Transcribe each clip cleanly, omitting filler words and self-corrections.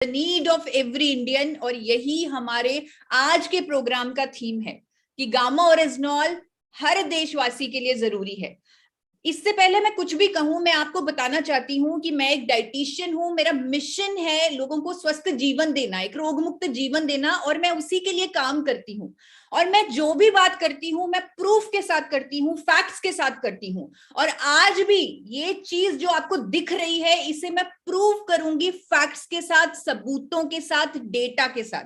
Need of every Indian, और यही हमारे आज के प्रोग्राम का थीम है कि गामा ओरिजिनॉल हर देशवासी के लिए जरूरी है। इससे पहले मैं कुछ भी कहूं, मैं आपको बताना चाहती हूं कि मैं एक डाइटिशियन हूं। मेरा मिशन है लोगों को स्वस्थ जीवन देना, एक रोग मुक्त जीवन देना, और मैं उसी के लिए काम करती हूं। और मैं जो भी बात करती हूं मैं प्रूफ के साथ करती हूं, फैक्ट्स के साथ करती हूं। और आज भी ये चीज जो आपको दिख रही है इसे मैं प्रूव करूंगी फैक्ट्स के साथ, सबूतों के साथ, डेटा के साथ।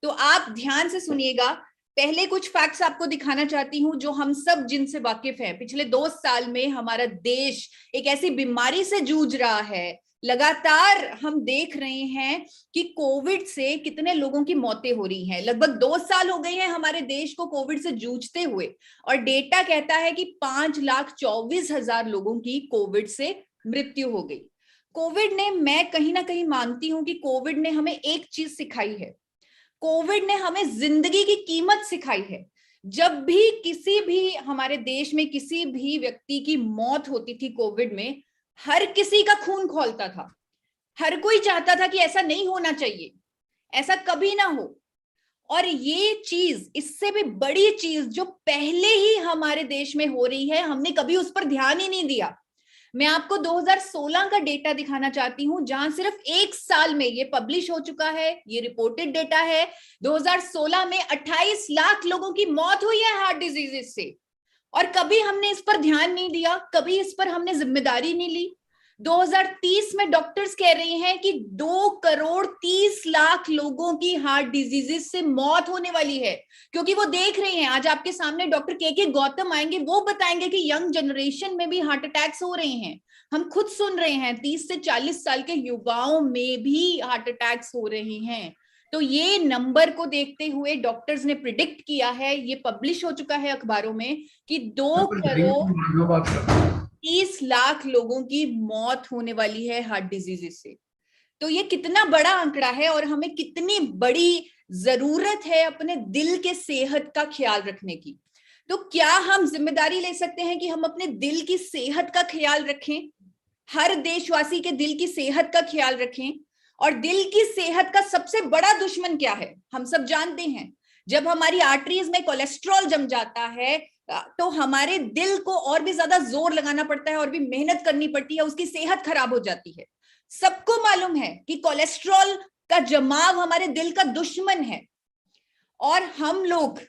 तो आप ध्यान से सुनिएगा। पहले कुछ फैक्ट्स आपको दिखाना चाहती हूं जो हम सब जिनसे वाकिफ हैं। पिछले 2 साल में हमारा देश एक ऐसी बीमारी से जूझ रहा है। लगातार हम देख रहे हैं कि कोविड से कितने लोगों की मौतें हो रही हैं। लगभग 2 साल हो गए हैं हमारे देश को कोविड से जूझते हुए, और डेटा कहता है कि 5,24,000 लोगों की कोविड से मृत्यु हो गई। कोविड ने, मैं कहीं ना कहीं मानती हूं कि कोविड ने हमें एक चीज सिखाई है। कोविड ने हमें जिंदगी की कीमत सिखाई है। जब भी किसी भी हमारे देश में किसी भी व्यक्ति की मौत होती थी कोविड में, हर किसी का खून खौलता था। हर कोई चाहता था कि ऐसा नहीं होना चाहिए, ऐसा कभी ना हो। और ये चीज, इससे भी बड़ी चीज जो पहले ही हमारे देश में हो रही है, हमने कभी उस पर ध्यान ही नहीं दिया। मैं आपको 2016 का डेटा दिखाना चाहती हूं, जहां सिर्फ 1 साल में ये पब्लिश हो चुका है, ये रिपोर्टेड डेटा है। 2016 में 28 लाख लोगों की मौत हुई है हार्ट डिजीजेस से, और कभी हमने इस पर ध्यान नहीं दिया, कभी इस पर हमने जिम्मेदारी नहीं ली। 2030 में डॉक्टर्स कह रहे हैं कि 2,30,00,000 लोगों की हार्ट डिजीजेस से मौत होने वाली है, क्योंकि वो देख रहे हैं। आज आपके सामने डॉक्टर के गौतम आएंगे, वो बताएंगे कि यंग जनरेशन में भी हार्ट अटैक्स हो रहे हैं। हम खुद सुन रहे हैं 30 से 40 साल के युवाओं में भी हार्ट अटैक्स हो रहे हैं। तो ये नंबर को देखते हुए डॉक्टर्स ने प्रिडिक्ट किया है, ये पब्लिश हो चुका है अखबारों में, कि 2,30,00,000 लोगों की मौत होने वाली है हार्ट डिजीज से। तो ये कितना बड़ा आंकड़ा है, और हमें कितनी बड़ी जरूरत है अपने दिल के सेहत का ख्याल रखने की। तो क्या हम जिम्मेदारी ले सकते हैं कि हम अपने दिल की सेहत का ख्याल रखें, हर देशवासी के दिल की सेहत का ख्याल रखें। और दिल की सेहत का सबसे बड़ा दुश्मन क्या है, हम सब जानते हैं। जब हमारी आर्टरीज में कोलेस्ट्रॉल जम जाता है तो हमारे दिल को और भी ज्यादा जोर लगाना पड़ता है और भी मेहनत करनी पड़ती है, उसकी सेहत खराब हो जाती है। सबको मालूम है कि कोलेस्ट्रॉल का जमाव हमारे दिल का दुश्मन है। और हम लोग,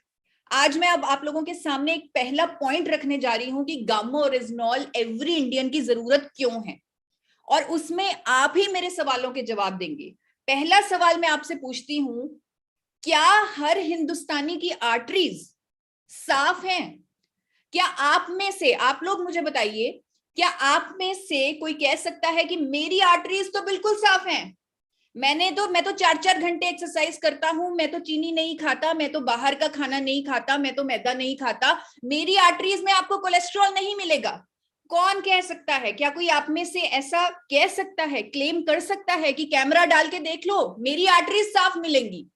आज मैं अब आप लोगों के सामने एक पहला पॉइंट रखने जा रही हूं कि गामा ओरिजिनॉल एवरी इंडियन की जरूरत क्यों है, और उसमें आप ही मेरे सवालों के जवाब देंगे। पहला सवाल मैं आपसे पूछती हूं, क्या हर हिंदुस्तानी की आर्टरीज साफ हैं? क्या आप में से, आप लोग मुझे बताइए, क्या आप में से कोई कह सकता है कि मेरी आर्टरीज तो बिल्कुल साफ हैं, मैं तो 4-4 घंटे एक्सरसाइज करता हूं, मैं तो चीनी नहीं खाता, मैं तो बाहर का खाना नहीं खाता, मैं तो मैदा नहीं खाता, मेरी आर्टरीज में आपको कोलेस्ट्रॉल नहीं मिलेगा? कौन कह सकता है? क्या कोई आप में से ऐसा कह सकता है, क्लेम कर सकता है कि कैमरा डाल के देख लो मेरी आर्टरीज साफ मिलेंगी?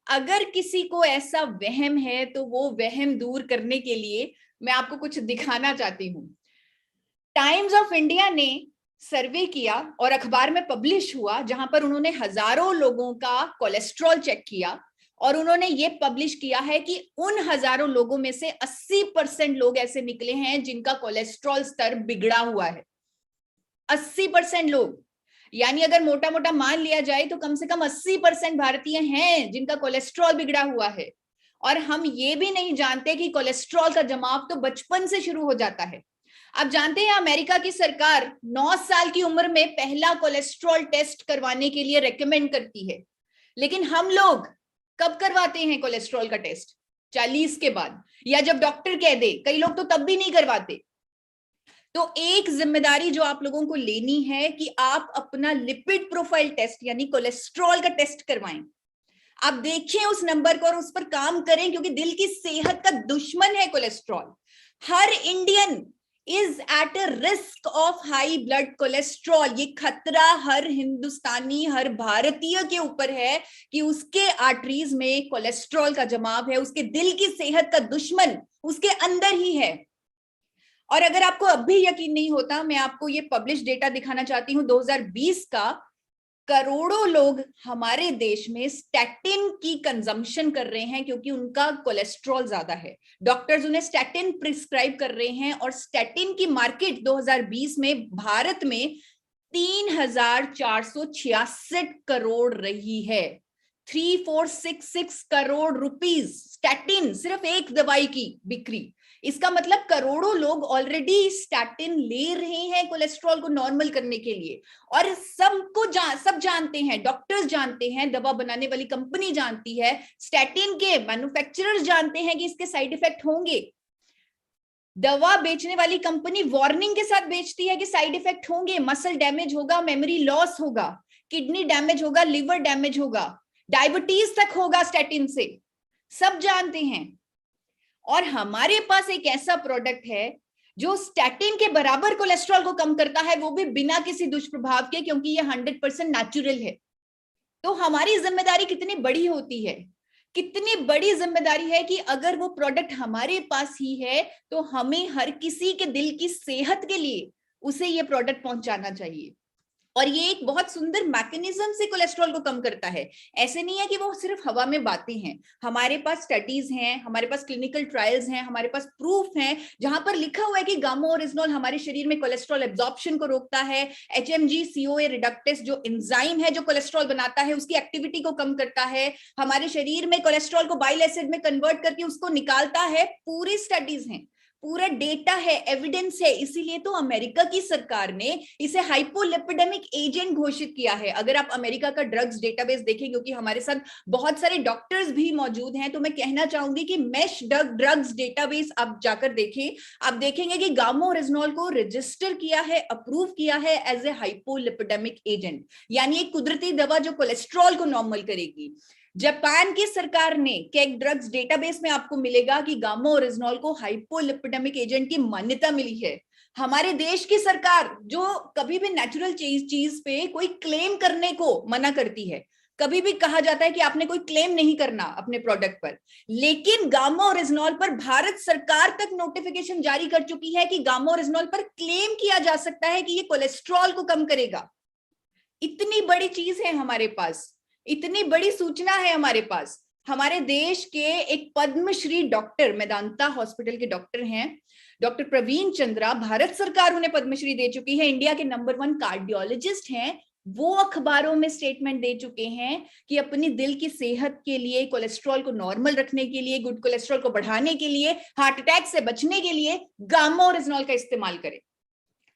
अगर किसी को ऐसा वहम है तो वो वहम दूर करने के लिए मैं आपको कुछ दिखाना चाहती हूं। टाइम्स ऑफ इंडिया ने सर्वे किया और अखबार में पब्लिश हुआ, जहां पर उन्होंने हजारों लोगों का कोलेस्ट्रॉल चेक किया, और उन्होंने ये पब्लिश किया है कि उन हजारों लोगों में से 80% लोग ऐसे निकले हैं जिनका कोलेस्ट्रॉल स्तर बिगड़ा हुआ है। 80% लोग, यानी अगर मोटा मोटा मान लिया जाए तो कम से कम 80% भारतीय हैं जिनका कोलेस्ट्रॉल बिगड़ा हुआ है। और हम ये भी नहीं जानते कि कोलेस्ट्रॉल का जमाव तो बचपन से शुरू हो जाता है। आप जानते हैं अमेरिका की सरकार 9 साल की उम्र में पहला कोलेस्ट्रॉल टेस्ट करवाने के लिए रेकमेंड करती है, लेकिन हम लोग कब करवाते हैं कोलेस्ट्रॉल का टेस्ट? 40 के बाद, या जब डॉक्टर कह दे। कई लोग तो तब भी नहीं करवाते। तो एक जिम्मेदारी जो आप लोगों को लेनी है कि आप अपना लिपिड प्रोफाइल टेस्ट यानी कोलेस्ट्रॉल का टेस्ट करवाएं। आप देखें उस नंबर को और उस पर काम करें, क्योंकि दिल की सेहत का दुश्मन है cholesterol. Her Indian is at a risk of high blood cholesterol. ये खतरा हर हिंदुस्तानी, हर भारतीय के ऊपर है कि उसके आर्टरीज में कोलेस्ट्रॉल का जमाव है। उसके दिल की सेहत का दुश्मन उसके अंदर ही है। और अगर आपको अब भी यकीन नहीं होता, मैं आपको ये पब्लिश डेटा दिखाना चाहती हूँ 2020 का, करोड़ों लोग हमारे देश में स्टैटिन की कंजम्पशन कर रहे हैं क्योंकि उनका कोलेस्ट्रॉल ज्यादा है। डॉक्टर्स उन्हें स्टैटिन प्रिस्क्राइब कर रहे हैं और स्टैटिन की मार्केट 2020 में भारत में 3,466 करोड़ रही है। 3,466 करोड़ रुपीस स्टैटिन, सिर्फ एक दवाई की बिक्री। इसका मतलब करोड़ों लोग ऑलरेडी स्टैटिन ले रहे हैं कोलेस्ट्रॉल को नॉर्मल करने के लिए। और सब जानते हैं, डॉक्टर्स जानते हैं, दवा बनाने वाली कंपनी जानती है, स्टैटिन के मैन्युफैक्चरर्स जानते हैं कि इसके साइड इफेक्ट होंगे। दवा बेचने वाली कंपनी वार्निंग के साथ बेचती है कि साइड इफेक्ट होंगे, मसल डैमेज होगा, मेमोरी लॉस होगा, किडनी डैमेज होगा, लिवर डैमेज होगा, डायबिटीज तक होगा स्टैटिन से, सब जानते हैं। और हमारे पास एक ऐसा प्रोडक्ट है जो स्टैटिन के बराबर कोलेस्ट्रॉल को कम करता है, वो भी बिना किसी दुष्प्रभाव के, क्योंकि ये 100% नेचुरल है। तो हमारी जिम्मेदारी कितनी बड़ी होती है, कितनी बड़ी जिम्मेदारी है कि अगर वो प्रोडक्ट हमारे पास ही है तो हमें हर किसी के दिल की सेहत के लिए उसे ये प्रोडक्ट पहुंचाना चाहिए। और ये एक बहुत सुंदर मैकेनिज्म से कोलेस्ट्रॉल को कम करता है। ऐसे नहीं है कि वो सिर्फ हवा में बातें हैं, हमारे पास स्टडीज हैं, हमारे पास क्लिनिकल ट्रायल्स हैं, हमारे पास प्रूफ हैं जहां पर लिखा हुआ है कि गामा ओरिजिनॉल हमारे शरीर में कोलेस्ट्रॉल एब्जॉर्प्शन को रोकता है। HMG CoA रिडक्टेस जो एंजाइम है जो कोलेस्ट्रॉल बनाता है उसकी एक्टिविटी को कम करता है, हमारे शरीर में कोलेस्ट्रॉल को बाइल एसिड में कन्वर्ट करके उसको निकालता है। पूरी स्टडीज हैं, पूरा डेटा है, एविडेंस है। इसीलिए तो अमेरिका की सरकार ने इसे हाइपोलिपिडेमिक एजेंट घोषित किया है। अगर आप अमेरिका का ड्रग्स डेटाबेस देखें, क्योंकि हमारे साथ बहुत सारे डॉक्टर्स भी मौजूद हैं, तो मैं कहना चाहूंगी कि मेश ड्रग्स डेटाबेस आप जाकर देखें, आप देखेंगे कि गामा ओरिजिनॉल को रजिस्टर किया है, अप्रूव किया है एज ए हाइपोलिपिडेमिक एजेंट, यानी एक कुदरती दवा जो कोलेस्ट्रॉल को नॉर्मल करेगी। जापान की सरकार ने केक ड्रग्स डेटाबेस में आपको मिलेगा कि गामा ओरिजिनॉल को हाइपोलिपिडेमिक एजेंट की मान्यता मिली है। हमारे देश की सरकार जो कभी भी नेचुरल चीज पे कोई क्लेम करने को मना करती है, कभी भी कहा जाता है कि आपने कोई क्लेम नहीं करना अपने प्रोडक्ट पर, लेकिन गामा ओरिजिनॉल पर भारत सरकार तक नोटिफिकेशन जारी कर चुकी है कि गामा ओरिजिनॉल पर क्लेम किया जा सकता है कि ये कोलेस्ट्रॉल को कम करेगा। इतनी बड़ी चीज है हमारे पास, इतनी बड़ी सूचना है हमारे पास। हमारे देश के एक पद्मश्री डॉक्टर, मेदांता हॉस्पिटल के डॉक्टर हैं, डॉक्टर प्रवीण चंद्रा, भारत सरकार उन्हें पद्मश्री दे चुकी है, इंडिया के नंबर 1 कार्डियोलॉजिस्ट हैं। वो अखबारों में स्टेटमेंट दे चुके हैं कि अपनी दिल की सेहत के लिए, कोलेस्ट्रॉल को नॉर्मल रखने के लिए, गुड कोलेस्ट्रॉल को बढ़ाने के लिए, हार्ट अटैक से बचने के लिए गामा ओरिजिनॉल का इस्तेमाल करें।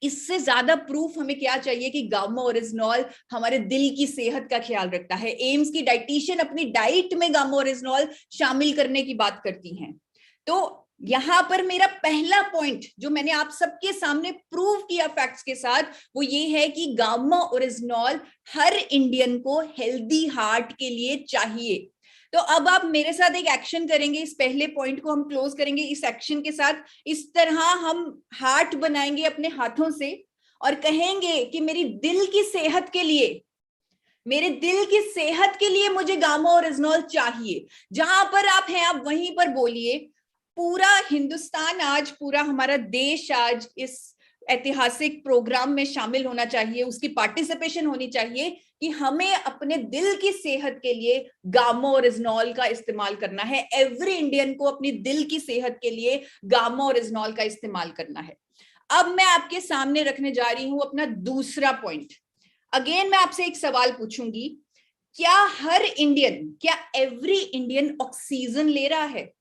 इससे ज्यादा प्रूफ हमें क्या चाहिए कि गामा ओरिजिनॉल हमारे दिल की सेहत का ख्याल रखता है। एम्स की डाइटिशियन अपनी डाइट में गामा ओरिजिनॉल शामिल करने की बात करती हैं। तो यहां पर मेरा पहला पॉइंट जो मैंने आप सबके सामने प्रूव किया फैक्ट्स के साथ, वो ये है कि गामा ओरिजिनॉल हर इंडियन को हेल्दी हार्ट के लिए चाहिए। तो अब आप मेरे साथ एक एक्शन करेंगे, इस पहले पॉइंट को हम क्लोज करेंगे इस एक्शन के साथ। इस तरह हम हार्ट बनाएंगे अपने हाथों से और कहेंगे कि मेरी दिल की सेहत के लिए, मेरे दिल की सेहत के लिए मुझे गामा ओरिजिनॉल चाहिए। जहां पर आप हैं आप वहीं पर बोलिए। पूरा हिंदुस्तान आज, पूरा हमारा देश आज इस ऐतिहासिक प्रोग्राम में शामिल होना चाहिए, उसकी पार्टिसिपेशन होनी चाहिए कि हमें अपने दिल की सेहत के लिए गामा ओरिजिनॉल का इस्तेमाल करना है। एवरी इंडियन को अपनी दिल की सेहत के लिए गामा ओरिजिनॉल का इस्तेमाल करना है। अब मैं आपके सामने रखने जा रही हूं अपना दूसरा पॉइंट। अगेन मैं आपसे एक सवाल पूछूंगी, क्या हर इंडियन, क्या एवरी इंडियन ऑक्सीजन ले रहा है?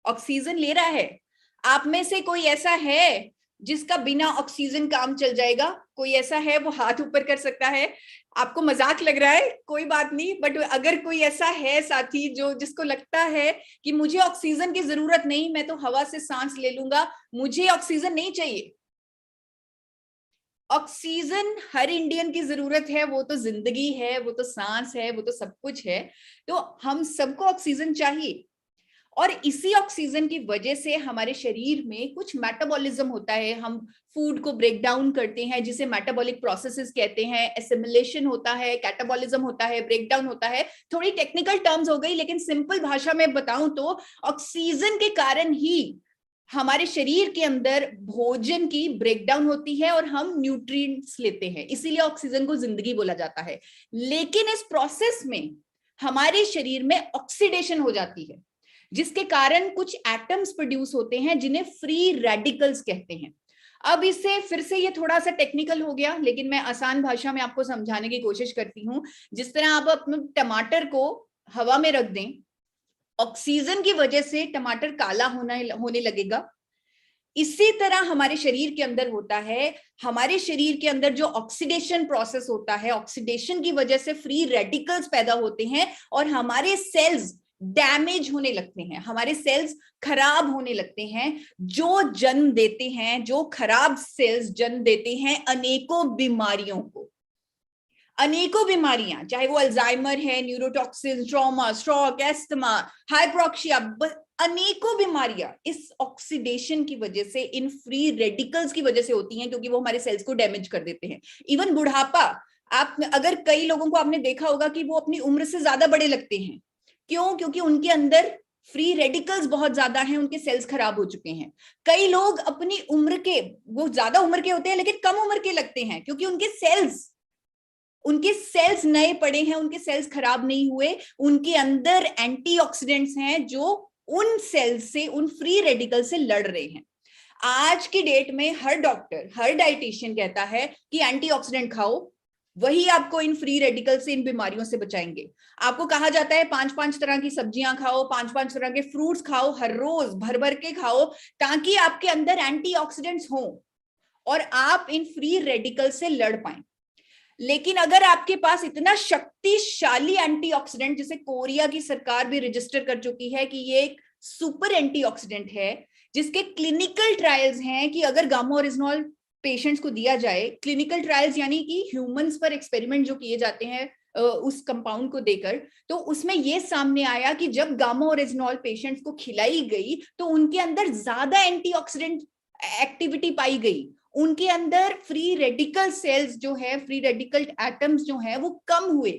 ऑक्सीजन ले रहा है? आप में से कोई ऐसा है जिसका बिना ऑक्सीजन काम चल जाएगा? कोई ऐसा है? वो हाथ ऊपर कर सकता है। आपको मजाक लग रहा है, कोई बात नहीं, बट अगर कोई ऐसा है साथी जो जिसको लगता है कि मुझे ऑक्सीजन की जरूरत नहीं, मैं तो हवा से सांस ले लूंगा, मुझे ऑक्सीजन नहीं चाहिए। ऑक्सीजन हर इंडियन की जरूरत है, वो तो जिंदगी है, वो तो सांस है, वो तो सब कुछ है। तो हम सबको ऑक्सीजन चाहिए और इसी ऑक्सीजन की वजह से हमारे शरीर में कुछ मेटाबॉलिज्म होता है। हम फूड को ब्रेक डाउन करते हैं जिसे मेटाबॉलिक प्रोसेसेस कहते हैं। एसिमिलेशन होता है, कैटाबॉलिज्म होता है, ब्रेक डाउन होता है। थोड़ी टेक्निकल टर्म्स हो गई, लेकिन सिंपल भाषा में बताऊं तो ऑक्सीजन के कारण ही हमारे शरीर के अंदर भोजन की ब्रेकडाउन होती है और हम न्यूट्रिएंट्स लेते हैं, इसीलिए ऑक्सीजन को जिंदगी बोला जाता है। लेकिन इस प्रोसेस में हमारे शरीर में ऑक्सीडेशन हो जाती है, जिसके कारण कुछ एटम्स प्रोड्यूस होते हैं जिन्हें फ्री रेडिकल्स कहते हैं। अब इससे फिर से ये थोड़ा सा टेक्निकल हो गया, लेकिन मैं आसान भाषा में आपको समझाने की कोशिश करती हूँ। जिस तरह आप अपने टमाटर को हवा में रख दें, ऑक्सीजन की वजह से टमाटर काला होने लगेगा। इसी तरह हमारे शरीर के अंदर होता है। हमारे शरीर के अंदर जो ऑक्सीडेशन प्रोसेस होता है, ऑक्सीडेशन की वजह से फ्री रेडिकल्स पैदा होते हैं और हमारे सेल्स डैमेज होने लगते हैं, हमारे सेल्स खराब होने लगते हैं, जो जन्म देते हैं, जो खराब सेल्स जन्म देते हैं अनेकों बीमारियों को। अनेकों बीमारियां, चाहे वो अल्जाइमर है, neurotoxin, trauma, stroke, asthma, hypoxia, अनेकों बीमारियां इस ऑक्सीडेशन की वजह से, इन फ्री रेडिकल्स की वजह से होती हैं, क्योंकि वो हमारे सेल्स को डैमेज कर देते हैं। इवन बुढ़ापा, आप अगर कई लोगों को आपने देखा होगा कि वो अपनी उम्र से ज्यादा बड़े लगते हैं। क्यों? क्योंकि उनके अंदर फ्री रेडिकल्स बहुत ज्यादा हैं, उनके सेल्स खराब हो चुके हैं। कई लोग अपनी उम्र के, वो ज्यादा उम्र के होते हैं लेकिन कम उम्र के लगते हैं, क्योंकि उनके सेल्स नए पड़े हैं, उनके सेल्स खराब नहीं हुए, उनके अंदर एंटीऑक्सीडेंट्स हैं जो उन सेल्स से, उन फ्री रेडिकल से लड़ रहे हैं। आज की डेट में हर डॉक्टर, हर डाइटिशियन कहता है कि एंटीऑक्सीडेंट खाओ, वही आपको इन फ्री रेडिकल से, इन बीमारियों से बचाएंगे। आपको कहा जाता है 5-5 तरह की सब्जियां खाओ, 5-5 तरह के फ्रूट्स खाओ, हर रोज भर भर के खाओ, ताकि आपके अंदर एंटीऑक्सीडेंट्स हो और आप इन फ्री रेडिकल से लड़ पाएं। लेकिन अगर आपके पास इतना शक्तिशाली एंटीऑक्सीडेंट, जिसे कोरिया की सरकार भी रजिस्टर कर चुकी है कि ये एक सुपर एंटीऑक्सीडेंट है, जिसके क्लिनिकल ट्रायल्स हैं कि अगर गामा ओरिजिनॉल पेशेंट्स को दिया जाए, क्लिनिकल ट्रायल्स यानी कि ह्यूमंस पर एक्सपेरिमेंट जो किए जाते हैं उस कंपाउंड को देकर, तो उसमें यह सामने आया कि जब गामा ओरिजिनॉल पेशेंट्स को खिलाई गई तो उनके अंदर ज्यादा एंटीऑक्सीडेंट एक्टिविटी पाई गई, उनके अंदर फ्री रेडिकल सेल्स जो है, फ्री रेडिकल एटम्स जो है वो कम हुए।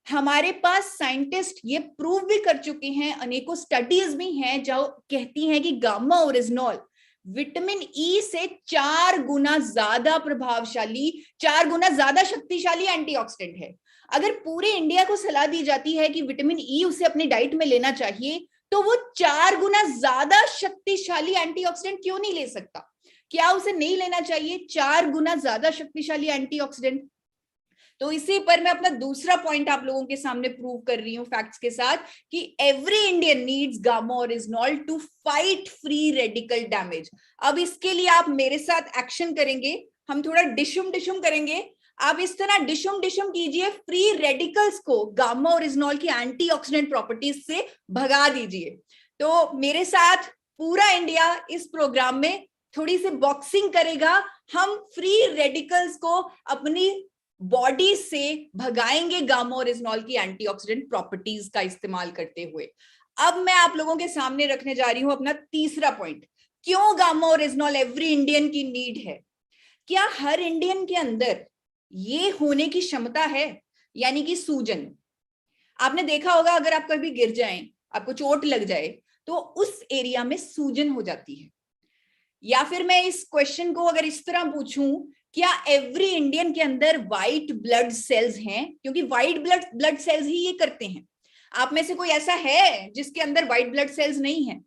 हमारे पास साइंटिस्ट ये प्रूव भी कर चुके हैं, अनेकों स्टडीज भी हैं जो कहती हैं कि गामा ओरिजिनॉल विटामिन ई से 4 गुना ज्यादा प्रभावशाली, 4 गुना ज्यादा शक्तिशाली एंटीऑक्सीडेंट है। अगर पूरे इंडिया को सलाह दी जाती है कि विटामिन ई उसे अपनी डाइट में लेना चाहिए, तो वो 4 गुना ज्यादा शक्तिशाली एंटीऑक्सीडेंट क्यों नहीं ले सकता? क्या उसे नहीं लेना चाहिए 4 गुना ज्यादा शक्तिशाली एंटीऑक्सीडेंट? तो इसी पर मैं अपना दूसरा पॉइंट आप लोगों के सामने प्रूव कर रही हूं फैक्ट्स के साथ कि every Indian needs gamma oryzanol to fight free radical damage. अब इसके लिए आप मेरे साथ एक्शन करेंगे, हम थोड़ा डिशुम करेंगे। आप इस तरह डिशुम कीजिए, फ्री रेडिकल्स को गामा ओरिजिनॉल की एंटीऑक्सीडेंट प्रॉपर्टीज से भगा दीजिए। तो मेरे साथ पूरा इंडिया इस प्रोग्राम में थोड़ी सी बॉक्सिंग करेगा। हम फ्री रेडिकल्स को अपनी बॉडी से भगाएंगे गामा ओरिजिनॉल की एंटीऑक्सीडेंट प्रॉपर्टीज का इस्तेमाल करते हुए। अब मैं आप लोगों के सामने रखने जा रही हूं अपना तीसरा पॉइंट, क्यों गामा ओरिजिनॉल एवरी इंडियन की नीड है। क्या हर इंडियन के अंदर ये होने की क्षमता है, यानी कि सूजन? आपने देखा होगा अगर आप कभी गिर जाएं, आपको चोट लग जाए, तो उस एरिया में सूजन हो जाती है। या फिर मैं इस क्वेश्चन को अगर इस तरह पूछूं, क्या एवरी इंडियन के अंदर व्हाइट ब्लड सेल्स हैं? क्योंकि व्हाइट ब्लड सेल्स ही ये करते हैं। आप में से कोई ऐसा है जिसके अंदर व्हाइट ब्लड सेल्स नहीं है?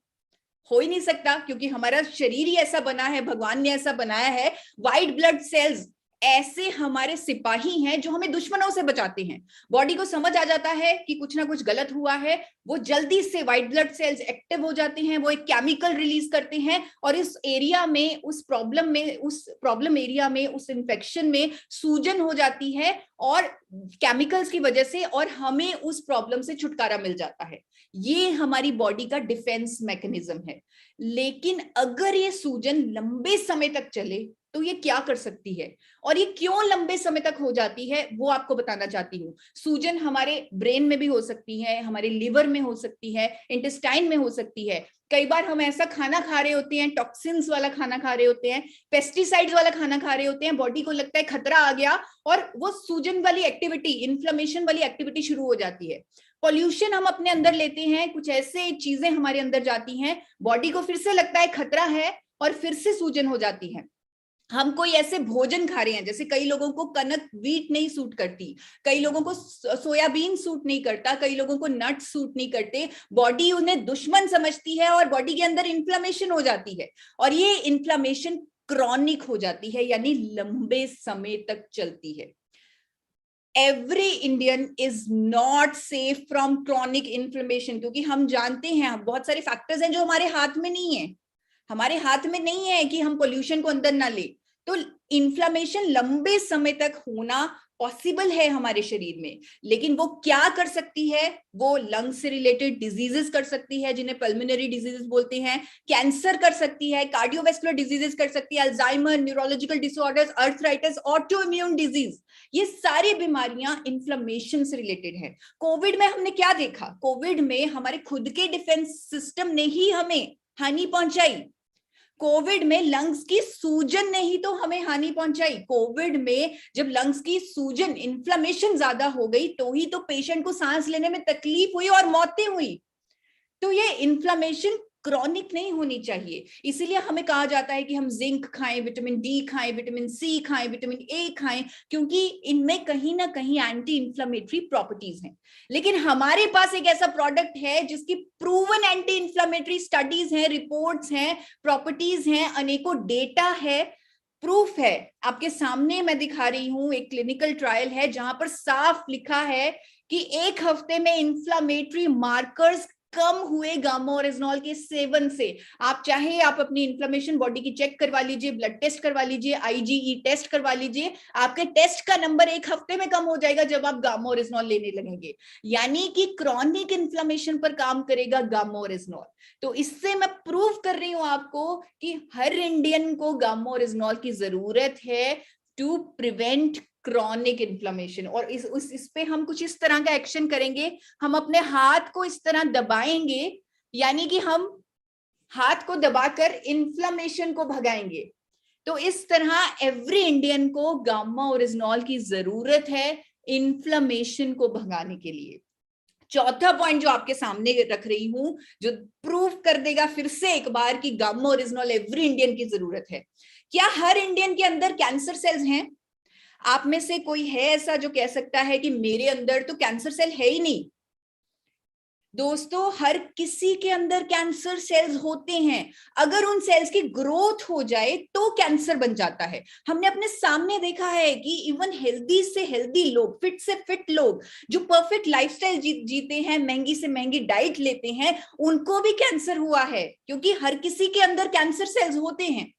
हो ही नहीं सकता, क्योंकि हमारा शरीर ही ऐसा बना है, भगवान ने ऐसा बनाया है। व्हाइट ब्लड सेल्स ऐसे हमारे सिपाही हैं जो हमें दुश्मनों से बचाते हैं। बॉडी को समझ आ जाता है कि कुछ ना कुछ गलत हुआ है, वो जल्दी से व्हाइट ब्लड सेल्स एक्टिव हो जाते हैं, वो एक केमिकल रिलीज करते हैं और इस एरिया में, उस प्रॉब्लम एरिया में, उस इन्फेक्शन में सूजन हो जाती है और केमिकल्स की वजह से, और हमें उस प्रॉब्लम से छुटकारा मिल जाता है। ये हमारी बॉडी का डिफेंस मैकेनिज्म है। लेकिन अगर ये सूजन लंबे समय तक चले तो ये क्या कर सकती है और ये क्यों लंबे समय तक हो जाती है वो आपको बताना चाहती हूँ। सूजन हमारे ब्रेन में भी हो सकती है, हमारे लिवर में हो सकती है, इंटेस्टाइन में हो सकती है। कई बार हम ऐसा खाना खा रहे होते हैं, टॉक्सिन्स वाला खाना खा रहे होते हैं, पेस्टिसाइड्स वाला खाना खा रहे होते हैं, बॉडी को लगता है खतरा आ गया और वो सूजन वाली एक्टिविटी, इन्फ्लेमेशन वाली एक्टिविटी शुरू हो जाती है। पॉल्यूशन हम अपने अंदर लेते हैं, कुछ ऐसे चीजें हमारे अंदर जाती हैं, बॉडी को फिर से लगता है खतरा है और फिर से सूजन हो जाती है। हम कोई ऐसे भोजन खा रहे हैं, जैसे कई लोगों को कनक व्हीट नहीं सूट करती, कई लोगों को सोयाबीन सूट नहीं करता, कई लोगों को नट सूट नहीं करते, बॉडी उन्हें दुश्मन समझती है और बॉडी के अंदर इन्फ्लेमेशन हो जाती है और ये इन्फ्लेमेशन क्रॉनिक हो जाती है, यानी लंबे समय तक चलती है। Every Indian is not safe from chronic inflammation, क्योंकि हम जानते हैं बहुत सारे फैक्टर्स हैं जो हमारे हाथ में नहीं है, हमारे हाथ में नहीं है कि हम पोल्यूशन को अंदर ना ले। तो इन्फ्लेमेशन लंबे समय तक होना पॉसिबल है हमारे शरीर में, लेकिन वो क्या कर सकती है, वो लंग से रिलेटेड डिजीजेस कर सकती है जिन्हें पल्मोनरी डिजीजेस बोलते हैं, कैंसर कर सकती है, कार्डियोवैस्कुलर डिजीजेस कर सकती है, Alzheimer, neurological disorders, arthritis, auto immune disease, ये सारी बीमारियां इन्फ्लेमेशन से रिलेटेड है। कोविड में हमने क्या देखा, कोविड में हमारे खुद के डिफेंस सिस्टम ने ही हमें हानि पहुंचाई। कोविड में लंग्स की सूजन ने ही तो हमें हानि पहुंचाई। कोविड में जब लंग्स की सूजन, इन्फ्लेमेशन ज्यादा हो गई तो ही तो पेशेंट को सांस लेने में तकलीफ हुई और मौतें हुई। तो ये इन्फ्लेमेशन क्रॉनिक नहीं होनी चाहिए, इसीलिए हमें कहा जाता है कि हम जिंक खाएं, विटामिन डी खाएं, विटामिन सी खाएं, विटामिन ए खाएं, क्योंकि इनमें कहीं ना कहीं एंटी इन्फ्लेमेटरी प्रॉपर्टीज हैं। लेकिन हमारे पास एक ऐसा प्रोडक्ट है जिसकी प्रूवन एंटी इन्फ्लेमेटरी स्टडीज हैं, रिपोर्ट्स हैं, प्रॉपर्टीज हैं, अनेकों डेटा है, प्रूफ है, आपके सामने मैं दिखा रही हूं। एक क्लिनिकल ट्रायल है जहां पर साफ लिखा है कि 1 हफ्ते में इन्फ्लेमेटरी मार्कर्स कम हुए गामा ओरिजिनॉल के सेवन से। आप चाहे आप अपनी इन्फ्लेमेशन बॉडी की चेक करवा लीजिए, ब्लड टेस्ट करवा लीजिए, आईजीई टेस्ट करवा लीजिए, आपके टेस्ट का नंबर 1 हफ्ते में कम हो जाएगा जब आप गामा ओरिजिनॉल लेने लगेंगे। यानी कि क्रॉनिक इन्फ्लेमेशन पर काम करेगा गामा ओरिजिनॉल। तो इससे मैं प्रूव कर रही हूं आपको कि हर इंडियन को गामा ओरिजिनॉल की जरूरत है टू प्रिवेंट क्रॉनिक इन्फ्लेमेशन। और इस पे हम कुछ इस तरह का एक्शन करेंगे, हम अपने हाथ को इस तरह दबाएंगे, यानी कि हम हाथ को दबाकर इन्फ्लेमेशन को भगाएंगे। तो इस तरह एवरी इंडियन को गामा ओरिजिनॉल की जरूरत है इन्फ्लेमेशन को भगाने के लिए। चौथा पॉइंट जो आपके सामने रख रही हूं, जो प्रूव कर देगा फिर से एक बार कि गामा ओरिजिनॉल एवरी इंडियन की जरूरत है। क्या हर इंडियन के अंदर कैंसर सेल्स हैं? आप में से कोई है ऐसा जो कह सकता है कि मेरे अंदर तो कैंसर सेल है ही नहीं? दोस्तों, हर किसी के अंदर कैंसर सेल्स होते हैं। अगर उन सेल्स की ग्रोथ हो जाए तो कैंसर बन जाता है। हमने अपने सामने देखा है कि इवन हेल्दी से हेल्दी लोग, फिट से फिट लोग जो परफेक्ट लाइफस्टाइल जीते हैं, महंगी से महंगी डाइट लेते हैं, उनको भी कैंसर हुआ है, क्योंकि हर किसी के अंदर कैंसर सेल्स होते हैं,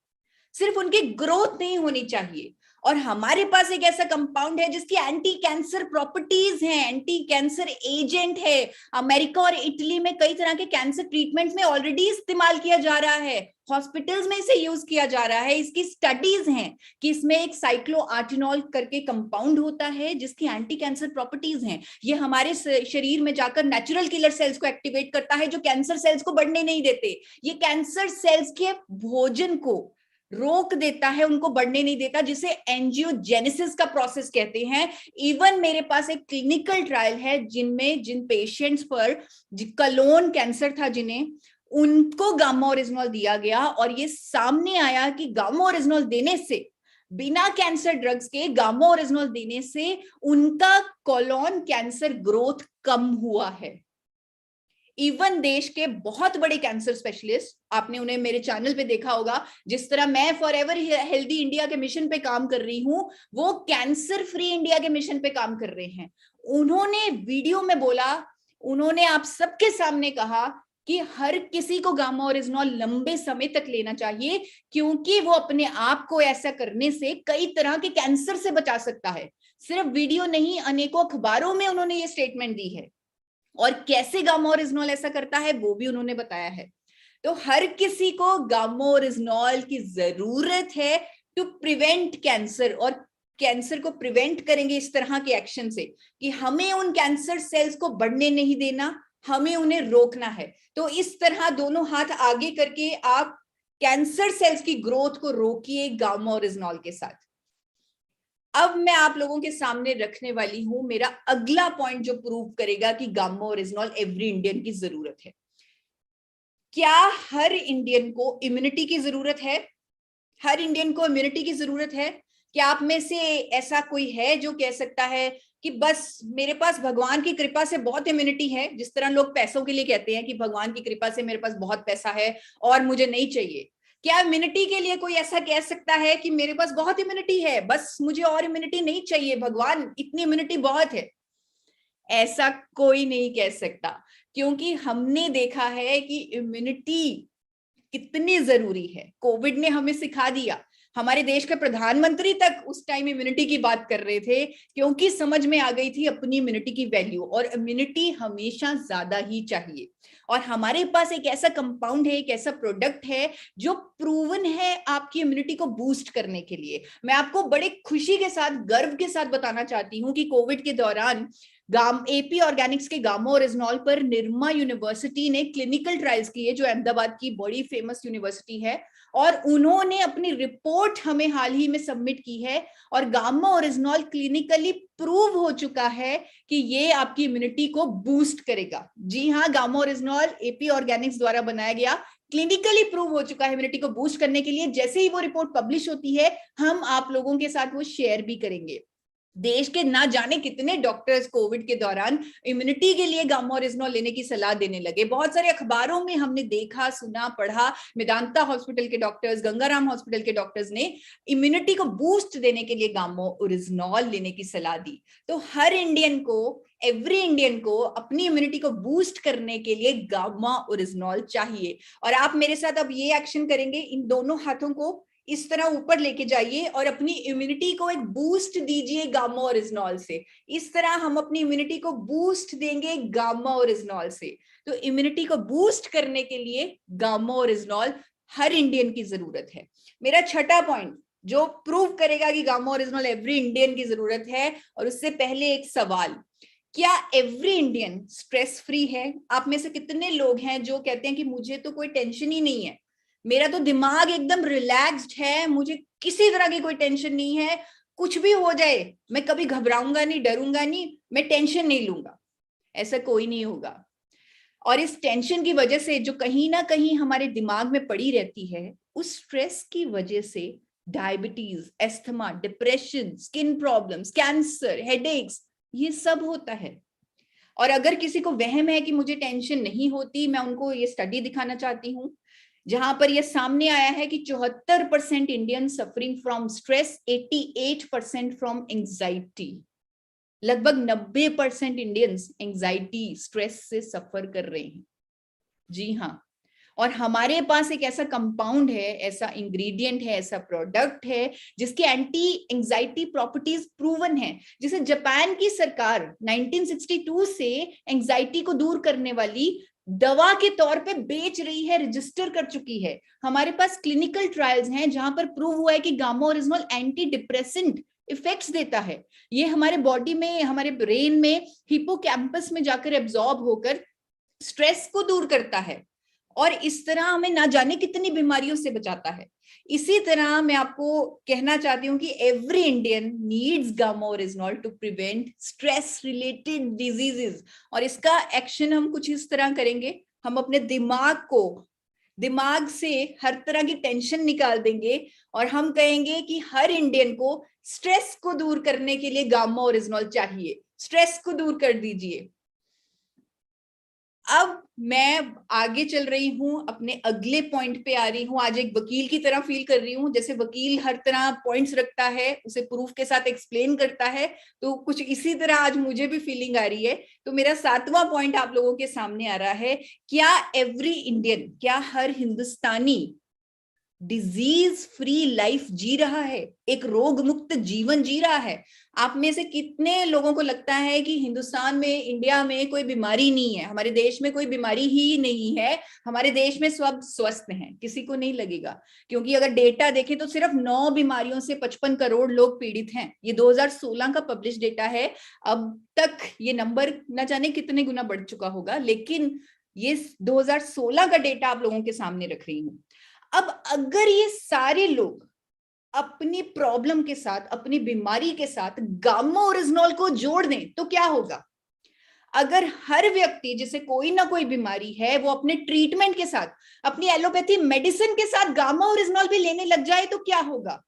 सिर्फ उनकी ग्रोथ नहीं होनी चाहिए। और हमारे पास एक ऐसा कंपाउंड है जिसकी एंटी कैंसर प्रॉपर्टीज हैं, एंटी कैंसर एजेंट है। अमेरिका और इटली में कई तरह के कैंसर ट्रीटमेंट में ऑलरेडी इस्तेमाल किया जा रहा है, हॉस्पिटल्स में इसे यूज किया जा रहा है। इसकी स्टडीज हैं कि इसमें एक साइक्लोआर्टिनॉल करके कंपाउंड होता है जिसकी एंटी कैंसर प्रॉपर्टीज हैं। ये हमारे शरीर में जाकर नेचुरल किलर सेल्स को एक्टिवेट करता है जो कैंसर सेल्स को बढ़ने नहीं देते। ये कैंसर सेल्स के भोजन को रोक देता है, उनको बढ़ने नहीं देता, जिसे एंजियोजेनेसिस का प्रोसेस कहते हैं। इवन मेरे पास एक क्लिनिकल ट्रायल है जिन पेशेंट्स पर कलोन कैंसर था, जिन्हें उनको गामा ओरिजिनॉल दिया गया और ये सामने आया कि गामा ओरिजिनॉल देने से, बिना कैंसर ड्रग्स के गामा ओरिजिनॉल देने से उनका कोलोन कैंसर ग्रोथ कम हुआ है। इवन देश के बहुत बड़े कैंसर स्पेशलिस्ट, आपने उन्हें मेरे चैनल पे देखा होगा, जिस तरह मैं फॉरएवर हेल्दी इंडिया के मिशन पे काम कर रही हूं, वो कैंसर फ्री इंडिया के मिशन पे काम कर रहे हैं। उन्होंने वीडियो में बोला, उन्होंने आप सबके सामने कहा कि हर किसी को गामा ओरिजिनॉल लंबे समय तक लेना चाहिए, क्योंकि वो अपने आप को ऐसा करने से कई तरह के कैंसर से बचा सकता है। सिर्फ वीडियो नहीं, अनेकों अखबारों में उन्होंने ये स्टेटमेंट दी है। और कैसे गामा ओरिजिनॉल ऐसा करता है वो भी उन्होंने बताया है। तो हर किसी को गामा ओरिजिनॉल की जरूरत है टू प्रिवेंट कैंसर, और कैंसर को प्रिवेंट करेंगे इस तरह के एक्शन से कि हमें उन कैंसर सेल्स को बढ़ने नहीं देना, हमें उन्हें रोकना है। तो इस तरह दोनों हाथ आगे करके आप कैंसर सेल्स की ग्रोथ को रोकिए गामा ओरिजिनॉल के साथ। अब मैं आप लोगों के सामने रखने वाली हूं मेरा अगला पॉइंट जो प्रूव करेगा कि गामा ओरिजिनॉल एवरी इंडियन की जरूरत है। क्या हर इंडियन को इम्यूनिटी की जरूरत है? हर इंडियन को इम्यूनिटी की जरूरत है? क्या आप में से ऐसा कोई है जो कह सकता है कि बस मेरे पास भगवान की कृपा से बहुत इम्यूनिटी है, जिस तरह लोग पैसों के लिए कहते हैं कि भगवान की कृपा से मेरे पास बहुत पैसा है और मुझे नहीं चाहिए? क्या इम्यूनिटी के लिए कोई ऐसा कह सकता है कि मेरे पास बहुत इम्यूनिटी है, बस मुझे और इम्यूनिटी नहीं चाहिए, भगवान इतनी इम्यूनिटी बहुत है? ऐसा कोई नहीं कह सकता, क्योंकि हमने देखा है कि इम्यूनिटी कितनी जरूरी है। कोविड ने हमें सिखा दिया। हमारे देश के प्रधानमंत्री तक उस टाइम इम्यूनिटी की बात कर रहे थे, क्योंकि समझ में आ गई थी अपनी इम्यूनिटी की वैल्यू, और इम्यूनिटी हमेशा ज्यादा ही चाहिए। और हमारे पास एक ऐसा कंपाउंड है, एक ऐसा प्रोडक्ट है जो प्रूवन है आपकी इम्यूनिटी को बूस्ट करने के लिए। मैं आपको बड़े खुशी के साथ, गर्व के साथ बताना चाहती हूँ कि कोविड के दौरान एपी ऑर्गेनिक्स के गामा ओरिजिनॉल पर निरमा यूनिवर्सिटी ने क्लिनिकल ट्रायल्स किए, जो अहमदाबाद की बड़ी फेमस यूनिवर्सिटी है, और उन्होंने अपनी रिपोर्ट हमें हाल ही में सबमिट की है, और गामा ओरिजिनॉल क्लिनिकली प्रूव हो चुका है कि ये आपकी इम्यूनिटी को बूस्ट करेगा। जी हाँ, गामा ओरिजिनॉल एपी ऑर्गेनिक्स द्वारा बनाया गया, क्लिनिकली प्रूव हो चुका है इम्यूनिटी को बूस्ट करने के लिए। जैसे ही वो रिपोर्ट पब्लिश होती है, हम आप लोगों के साथ वो शेयर भी करेंगे। देश के ना जाने कितने डॉक्टर्स कोविड के दौरान इम्यूनिटी के लिए गामा ओरिजिनॉल लेने की सलाह देने लगे। बहुत सारे अखबारों में हमने देखा, सुना, पढ़ा, मेदांता हॉस्पिटल के डॉक्टर्स, गंगाराम हॉस्पिटल के डॉक्टर्स ने इम्यूनिटी को बूस्ट देने के लिए गामा ओरिजिनॉल लेने की सलाह दी। तो हर इंडियन को, एवरी इंडियन को अपनी इम्यूनिटी को बूस्ट करने के लिए गामा ओरिजिनॉल चाहिए। और आप मेरे साथ अब ये एक्शन करेंगे, इन दोनों हाथों को इस तरह ऊपर लेके जाइए और अपनी इम्यूनिटी को एक बूस्ट दीजिए गामा ओरिजिनॉल से। इस तरह हम अपनी इम्यूनिटी को बूस्ट देंगे गामा ओरिजिनॉल से। तो इम्यूनिटी को बूस्ट करने के लिए गामा ओरिजिनॉल हर इंडियन की जरूरत है। मेरा छठा पॉइंट जो प्रूव करेगा कि गामा ओरिजिनॉल एवरी इंडियन की जरूरत है, और उससे पहले एक सवाल, क्या एवरी इंडियन स्ट्रेस फ्री है? आप में से कितने लोग हैं जो कहते हैं कि मुझे तो कोई टेंशन ही नहीं है, मेरा तो दिमाग एकदम रिलैक्स्ड है, मुझे किसी तरह की कोई टेंशन नहीं है, कुछ भी हो जाए मैं कभी घबराऊंगा नहीं, डरूंगा नहीं, मैं टेंशन नहीं लूंगा? ऐसा कोई नहीं होगा। और इस टेंशन की वजह से जो कहीं ना कहीं हमारे दिमाग में पड़ी रहती है, उस स्ट्रेस की वजह से diabetes, asthma, depression, skin problems, cancer, headaches, ये सब होता है। और अगर किसी को वहम है कि मुझे टेंशन नहीं होती, मैं उनको ये स्टडी दिखाना चाहती हूँ, जहां पर यह सामने आया है कि 74% Indian suffering from stress, 88% from anxiety. लगभग 90% इंडियंस एंजाइटी, स्ट्रेस से सफर कर रहे हैं। जी हाँ, और हमारे पास एक ऐसा कंपाउंड है, ऐसा इंग्रेडिएंट है, ऐसा प्रोडक्ट है जिसके एंटी एंजाइटी प्रॉपर्टीज प्रूवन है, जिसे जापान की सरकार 1962 से एंजाइटी को दूर करने वाली दवा के तौर पे बेच रही है, रजिस्टर कर चुकी है। हमारे पास क्लिनिकल ट्रायल्स हैं जहां पर प्रूव हुआ है कि gamma oryzanol anti depressant effects देता है। ये हमारे बॉडी में, हमारे ब्रेन में, हिपोकैम्पस में जाकर एब्जॉर्ब होकर स्ट्रेस को दूर करता है, और इस तरह हमें ना जाने कितनी बीमारियों से बचाता है। इसी तरह मैं आपको कहना चाहती हूँ कि every Indian needs gamma oryzanol to prevent stress related diseases. और इसका एक्शन हम कुछ इस तरह करेंगे, हम अपने दिमाग से हर तरह की टेंशन निकाल देंगे, और हम कहेंगे कि हर इंडियन को स्ट्रेस को दूर करने के लिए गामा ओरिजिनॉल चाहिए, स्ट्रेस को दूर कर दीजिए। अब मैं आगे चल रही हूं, अपने अगले पॉइंट पे आ रही हूं। आज एक वकील की तरह फील कर रही हूं, जैसे वकील हर तरह पॉइंट्स रखता है, उसे प्रूफ के साथ एक्सप्लेन करता है, तो कुछ इसी तरह आज मुझे भी फीलिंग आ रही है। तो मेरा 7वां पॉइंट आप लोगों के सामने आ रहा है, क्या एवरी इंडियन, क्या हर हिंदुस्तानी डिजीज फ्री लाइफ जी रहा है, एक रोग मुक्त जीवन जी रहा है। आप में से कितने लोगों को लगता है कि हिंदुस्तान में, इंडिया में कोई बीमारी नहीं है, हमारे देश में कोई बीमारी ही नहीं है, हमारे देश में सब स्वस्थ हैं? किसी को नहीं लगेगा, क्योंकि अगर डेटा देखें तो सिर्फ 9 बीमारियों से 55 करोड़ लोग पीड़ित हैं। ये 2016 का पब्लिश डेटा है। अब तक ये नंबर न जाने कितने गुना बढ़ चुका होगा, लेकिन ये 2016 का डेटा आप लोगों के सामने रख रही हूं। अब अगर ये सारे लोग अपनी प्रॉब्लम के साथ, अपनी बीमारी के साथ गामा ओरिजिनॉल को जोड़ दें तो क्या होगा? अगर हर व्यक्ति जिसे कोई ना कोई बीमारी है वो अपने ट्रीटमेंट के साथ, अपनी एलोपैथी मेडिसिन के साथ गामा ओरिजिनॉल भी लेने लग जाए तो क्या होगा?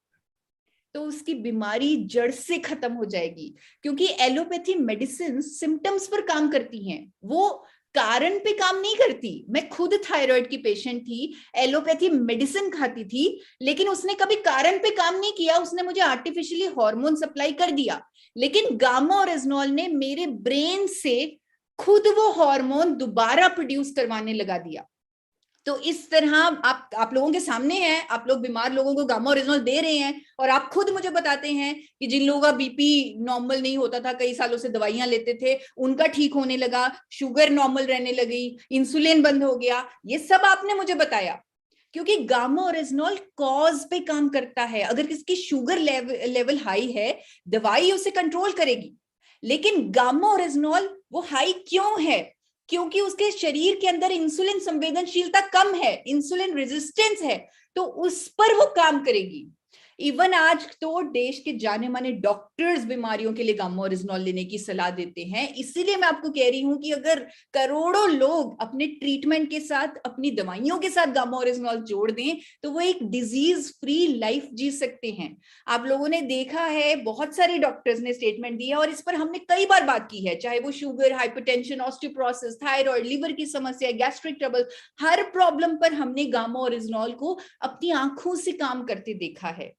तो उसकी बीमारी जड़ से खत्म हो जाएगी, क्योंकि एलोपैथी मेडिसिन सिम्टम्स पर काम करती हैं, वो कारण पे काम नहीं करती। मैं खुद थायराइड की पेशेंट थी, एलोपैथी मेडिसिन खाती थी, लेकिन उसने कभी कारण पे काम नहीं किया, उसने मुझे आर्टिफिशियली हार्मोन सप्लाई कर दिया। लेकिन गामा ओरिजिनॉल ने मेरे ब्रेन से खुद वो हार्मोन दोबारा प्रोड्यूस करवाने लगा दिया। तो इस तरह आप लोगों के सामने है, आप लोग बीमार लोगों को गामा ओरिजिनॉल दे रहे हैं, और आप खुद मुझे बताते हैं कि जिन लोगों का बीपी नॉर्मल नहीं होता था, कई सालों से दवाइयां लेते थे, उनका ठीक होने लगा, शुगर नॉर्मल रहने लगी, इंसुलिन बंद हो गया। ये सब आपने मुझे बताया, क्योंकि गामा ओरिजिनॉल कॉज पे काम करता है। अगर किसकी शुगर लेवल हाई है, दवाई उसे कंट्रोल करेगी, लेकिन गामा ओरिजिनॉल वो हाई क्यों है? क्योंकि उसके शरीर के अंदर इंसुलिन संवेदनशीलता कम है, इंसुलिन रेजिस्टेंस है, तो उस पर वो काम करेगी। इवन आज तो देश के जाने माने डॉक्टर्स बीमारियों के लिए गामा ओरिजिनॉल लेने की सलाह देते हैं। इसीलिए मैं आपको कह रही हूं कि अगर करोड़ों लोग अपने ट्रीटमेंट के साथ, अपनी दवाइयों के साथ गामा ओरिजिनॉल जोड़ दें तो वो एक डिजीज फ्री लाइफ जी सकते हैं। आप लोगों ने देखा है, बहुत सारे डॉक्टर्स ने स्टेटमेंट दिया, और इस पर हमने कई बार बात की है, चाहे वो sugar, hypertension, osteoporosis, thyroid, liver की समस्या, गैस्ट्रिक ट्रबल, हर प्रॉब्लम पर हमने गामा ओरिजिनॉल को अपनी आंखों से काम करते देखा है।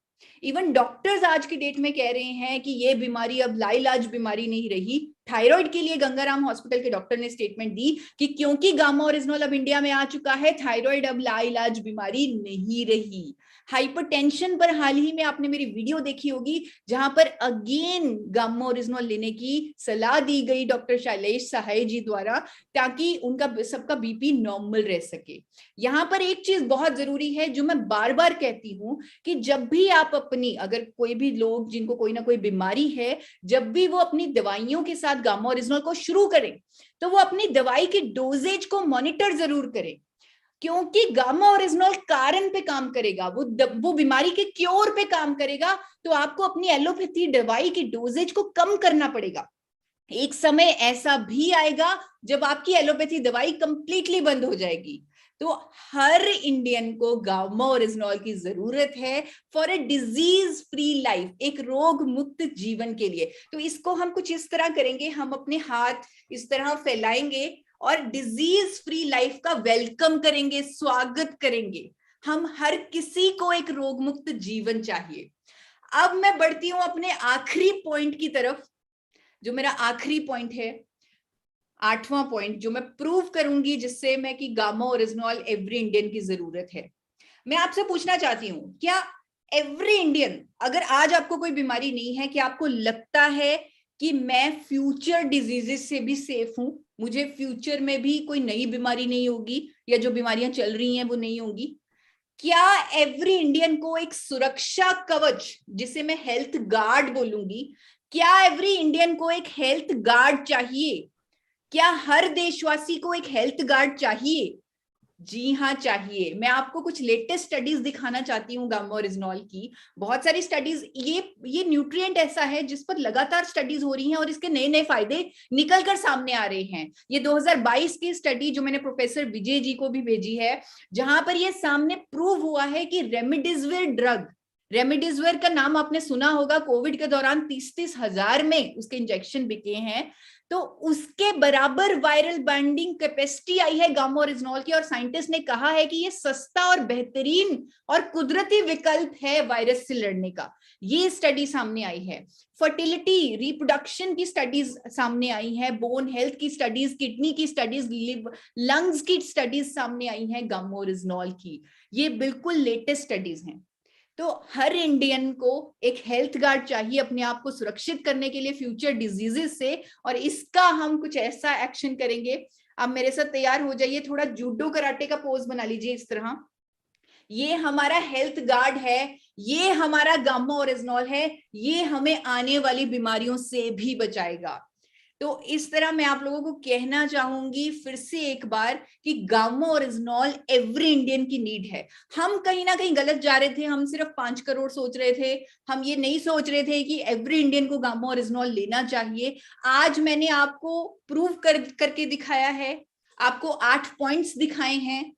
इवन डॉक्टर्स आज की डेट में कह रहे हैं कि ये बीमारी अब लाइलाज बीमारी नहीं रही। थायराइड के लिए गंगाराम हॉस्पिटल के डॉक्टर ने स्टेटमेंट दी कि क्योंकि गामा ओरिजिनॉल अब इंडिया में आ चुका है, थायराइड अब लाइलाज बीमारी नहीं रही। हाइपरटेंशन पर हाल ही में आपने मेरी वीडियो देखी होगी, जहां पर अगेन गामा ओरिजिनॉल लेने की सलाह दी गई डॉक्टर शैलेश सहाय जी द्वारा, ताकि उनका सबका बीपी नॉर्मल रह सके। यहां पर एक चीज बहुत जरूरी है जो मैं बार बार कहती हूं, कि जब भी आप अपनी, अगर कोई भी लोग जिनको कोई ना कोई बीमारी है, जब भी वो अपनी दवाइयों के साथ गामा ओरिजिनॉल को शुरू करें तो वो अपनी दवाई की डोजेज को मॉनिटर जरूर करें, क्योंकि गामा ओरिजिनॉल कारण पे काम करेगा, वो बीमारी के क्योर पे काम करेगा। तो आपको अपनी एलोपैथी दवाई की डोजेज को कम करना पड़ेगा। एक समय ऐसा भी आएगा जब आपकी एलोपैथी दवाई कंप्लीटली बंद हो जाएगी। तो हर इंडियन को गामा ओरिजिनॉल की जरूरत है for a disease free life, एक रोग मुक्त जीवन के लिए। तो इसको हम कुछ इस तरह करेंगे, हम अपने हाथ इस तरह फैलाएंगे और डिजीज फ्री लाइफ का वेलकम करेंगे, स्वागत करेंगे। हम हर किसी को एक रोग मुक्त जीवन चाहिए। अब मैं बढ़ती हूं अपने आखिरी पॉइंट की तरफ, जो मेरा आखिरी पॉइंट है, 8वां पॉइंट, जो मैं प्रूव करूंगी जिससे मैं कि गामा ओरिजिनॉल एवरी इंडियन की जरूरत है। मैं आपसे पूछना चाहती हूं, क्या एवरी इंडियन, अगर आज आपको कोई बीमारी नहीं है, कि आपको लगता है कि मैं फ्यूचर डिजीजेस से भी सेफ हूं, मुझे फ्यूचर में भी कोई नई बीमारी नहीं होगी, या जो बीमारियां चल रही हैं वो नहीं होगी? क्या एवरी इंडियन को एक सुरक्षा कवच, जिसे मैं हेल्थ गार्ड बोलूंगी, क्या एवरी इंडियन को एक हेल्थ गार्ड चाहिए? क्या हर देशवासी को एक हेल्थ गार्ड चाहिए? जी हाँ, चाहिए। मैं आपको कुछ लेटेस्ट स्टडीज दिखाना चाहती हूँ गामा ओरिजिनॉल की। बहुत सारी स्टडीज, ये न्यूट्रिएंट ऐसा है जिस पर लगातार स्टडीज हो रही हैं और इसके नए नए फायदे निकल कर सामने आ रहे हैं। ये 2022 की स्टडी जो मैंने प्रोफेसर विजय जी को भी भेजी है, जहां पर ये सामने प्रूव हुआ है कि रेमडेसिविर ड्रग रेमडेसिविर का नाम आपने सुना होगा, कोविड के दौरान 30-30 हजार में उसके इंजेक्शन बिके हैं। तो उसके बराबर वायरल बाइंडिंग कैपेसिटी आई है गामा ओरिजिनॉल की, और साइंटिस्ट ने कहा है कि ये सस्ता और बेहतरीन और कुदरती विकल्प है वायरस से लड़ने का। ये स्टडी सामने आई है। फर्टिलिटी, रिप्रोडक्शन की स्टडीज सामने आई है, बोन हेल्थ की स्टडीज, किडनी की स्टडीज, लंग्स की स्टडीज सामने आई हैं गामा ओरिजिनॉल की। ये बिल्कुल लेटेस्ट स्टडीज हैं। तो हर इंडियन को एक हेल्थ गार्ड चाहिए अपने आप को सुरक्षित करने के लिए फ्यूचर डिजीजेस से, और इसका हम कुछ ऐसा एक्शन करेंगे। आप मेरे साथ तैयार हो जाइए, थोड़ा जूडो कराटे का पोज बना लीजिए इस तरह। ये हमारा हेल्थ गार्ड है, ये हमारा गामा ओरिजिनॉल है, ये हमें आने वाली बीमारियों से भी बचाएगा। तो इस तरह मैं आप लोगों को कहना चाहूंगी फिर से एक बार कि गामा ओरिजिनॉल एवरी इंडियन की नीड है। हम कहीं ना कहीं गलत जा रहे थे, हम सिर्फ 5 करोड़ सोच रहे थे, हम ये नहीं सोच रहे थे कि एवरी इंडियन को गामा ओरिजिनॉल लेना चाहिए। आज मैंने आपको प्रूव करके दिखाया है, आपको 8 पॉइंट्स दिखाए हैं,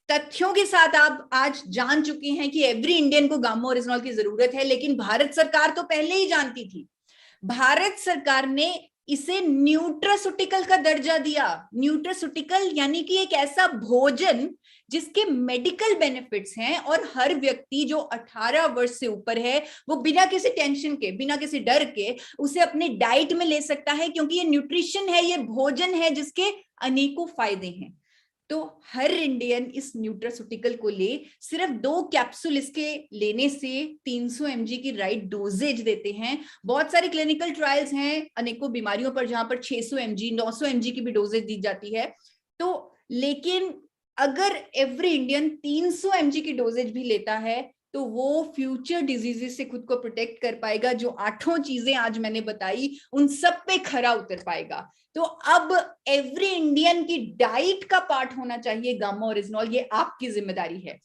तथ्यों के साथ आप आज जान चुके हैं कि एवरी इंडियन को गामा ओरिजिनॉल की जरूरत है। लेकिन भारत सरकार तो पहले ही जानती थी। भारत सरकार ने इसे न्यूट्रास्यूटिकल का दर्जा दिया। न्यूट्रास्यूटिकल यानी कि एक ऐसा भोजन जिसके मेडिकल बेनिफिट्स हैं, और हर व्यक्ति जो 18 वर्ष से ऊपर है वो बिना किसी टेंशन के, बिना किसी डर के उसे अपने डाइट में ले सकता है, क्योंकि ये न्यूट्रिशन है, ये भोजन है जिसके अनेकों फायदे हैं। तो हर इंडियन इस न्यूट्रास्यूटिकल को ले। सिर्फ 2 कैप्सूल इसके लेने से 300 mg की राइट डोजेज देते हैं। बहुत सारे क्लिनिकल ट्रायल्स हैं अनेकों बीमारियों पर जहां पर 600 mg 900 mg की भी डोजेज दी जाती है। तो लेकिन अगर एवरी इंडियन 300 mg की डोजेज भी लेता है तो वो फ्यूचर डिजीजेस से खुद को प्रोटेक्ट कर पाएगा। जो 8 चीजें आज मैंने बताई उन सब पे खरा उतर पाएगा। तो अब एवरी इंडियन की डाइट का पार्ट होना चाहिए गामा ओरिजिनॉल, ये आपकी जिम्मेदारी है।